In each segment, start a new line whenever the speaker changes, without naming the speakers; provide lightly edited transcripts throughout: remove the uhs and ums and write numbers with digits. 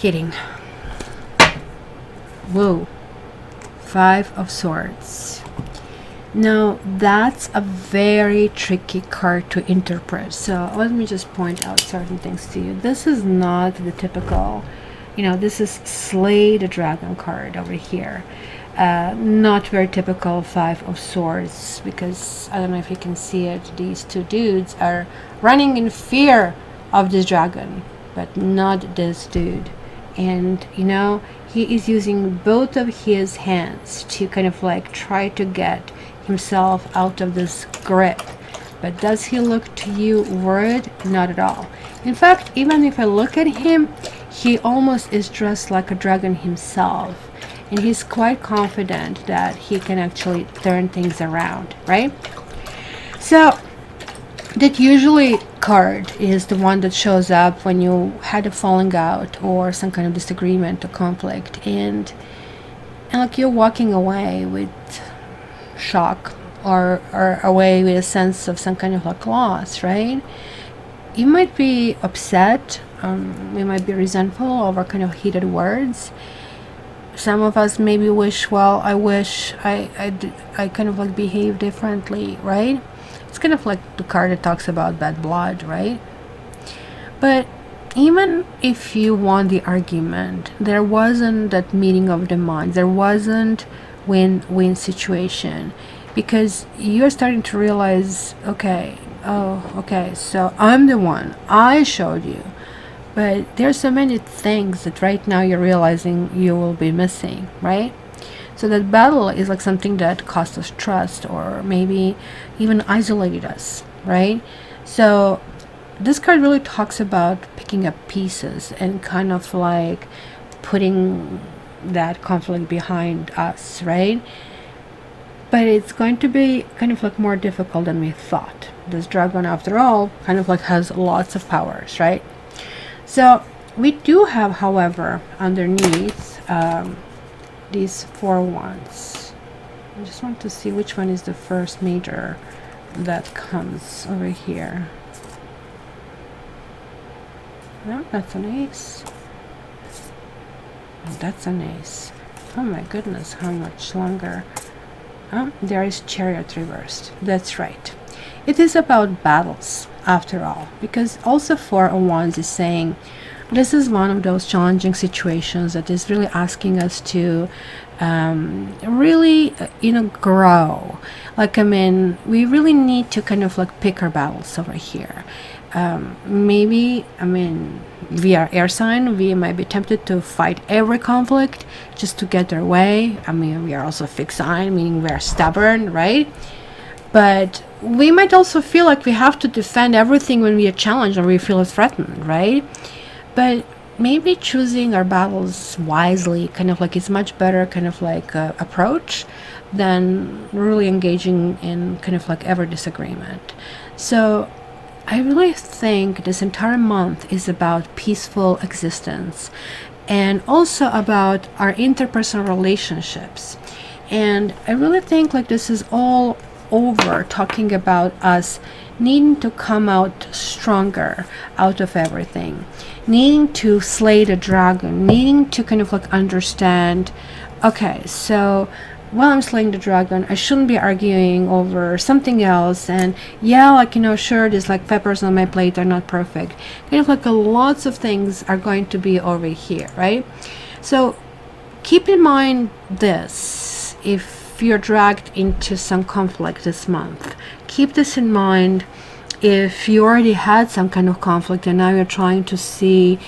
kidding. Whoa. 5 of Swords. Now, that's a very tricky card to interpret. So let me just point out certain things to you. This is not the typical, this is Slay the Dragon card over here. Not very typical 5 of Swords, because I don't know if you can see it. These two dudes are running in fear of this dragon, but not this dude. And he is using both of his hands to kind of like try to get himself out of this grip. But does he look to you worried? Not at all. In fact, even if I look at him, he almost is dressed like a dragon himself, and he's quite confident that he can actually turn things around, right? So that usually card is the one that shows up when you had a falling out or some kind of disagreement or conflict, and like you're walking away with shock or away with a sense of some kind of like loss, right? You might be upset, you might be resentful over kind of heated words. Some of us maybe wish, well, I wish I kind of like behave differently, right? It's kind of like the card that talks about bad blood, right? But even if you won the argument, there wasn't that meeting of the minds. There wasn't win-win situation, because you're starting to realize, okay, so I'm the one. I showed you. But there's so many things that right now you're realizing you will be missing, right? So that battle is like something that cost us trust, or maybe even isolated us, right? So this card really talks about picking up pieces and kind of like putting that conflict behind us, right? But it's going to be kind of like more difficult than we thought. This dragon, after all, kind of like has lots of powers, right? So we do have, however, underneath these 4 wands. I just want to see which one is the first major that comes over here. No, that's an ace. Oh, that's an ace. Oh my goodness, how much longer? Oh, there is Chariot reversed. That's right. It is about battles, after all, because also 4 of Wands is saying this is one of those challenging situations that is really asking us to really, grow. Like, we really need to kind of like pick our battles over here. Maybe, we are air sign, we might be tempted to fight every conflict just to get their way. We are also fixed sign, meaning we are stubborn, right? But we might also feel like we have to defend everything when we are challenged or we feel threatened, right? But maybe choosing our battles wisely kind of like is much better kind of like approach than really engaging in kind of like every disagreement. So I really think this entire month is about peaceful existence, and also about our interpersonal relationships. And I really think like this is all over talking about us needing to come out stronger out of everything, needing to slay the dragon, needing to kind of like understand, okay, so while I'm slaying the dragon, I shouldn't be arguing over something else. And yeah, like, sure, there's like peppers on my plate are not perfect. Kind of like lots of things are going to be over here, right? So keep in mind this, if you're dragged into some conflict this month, keep this in mind. If you already had some kind of conflict and now you're trying to see,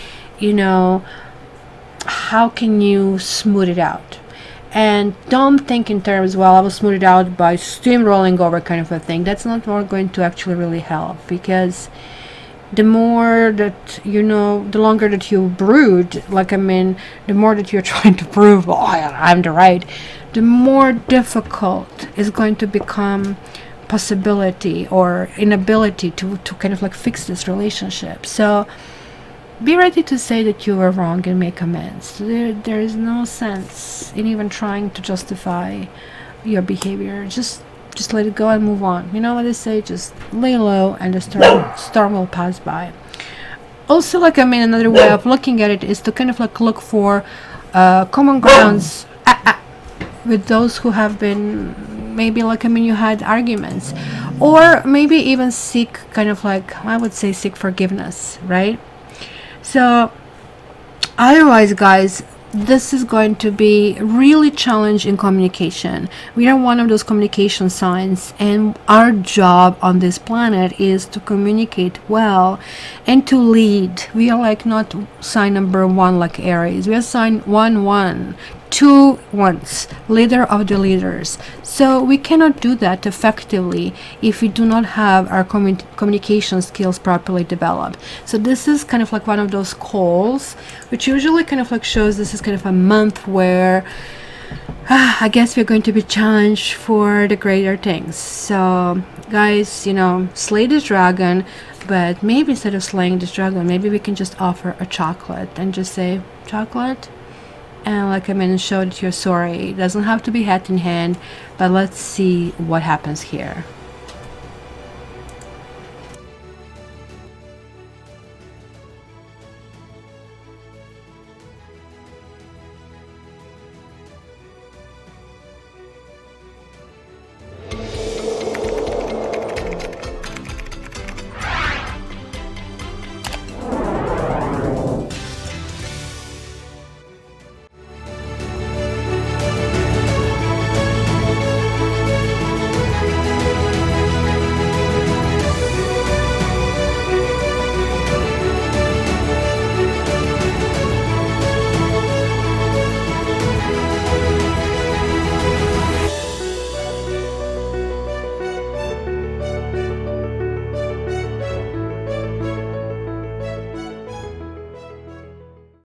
how can you smooth it out? And don't think in terms, well, I will smooth it out by steamrolling over kind of a thing. That's not more going to actually really help, because the more that the longer that you brood, the more that you're trying to prove, I'm the right, the more difficult is going to become possibility or inability to kind of like fix this relationship. So be ready to say that you were wrong and make amends. There is no sense in even trying to justify your behavior. Just let it go and move on. You know what they say? Just lay low and the storm will pass by. Also, like, I mean, another way of looking at it is to kind of like look for common grounds with those who have been, maybe, like, I mean, you had arguments, or maybe even seek kind of like, I would say, seek forgiveness, right? So otherwise, guys, this is going to be really challenging communication. We are one of those communication signs, and our job on this planet is to communicate well and to lead. We are like not sign number 1 like Aries. We are sign 1 2 ones, leader of the leaders. So we cannot do that effectively if we do not have our communication skills properly developed. So this is kind of like one of those calls, which usually kind of like shows this is kind of a month where I guess we're going to be challenged for the greater things. So guys, you know, slay this dragon, but maybe instead of slaying this dragon, maybe we can just offer a chocolate and just say, chocolate, and like I mean, show that you're sorry. It doesn't have to be hat in hand, but let's see what happens here.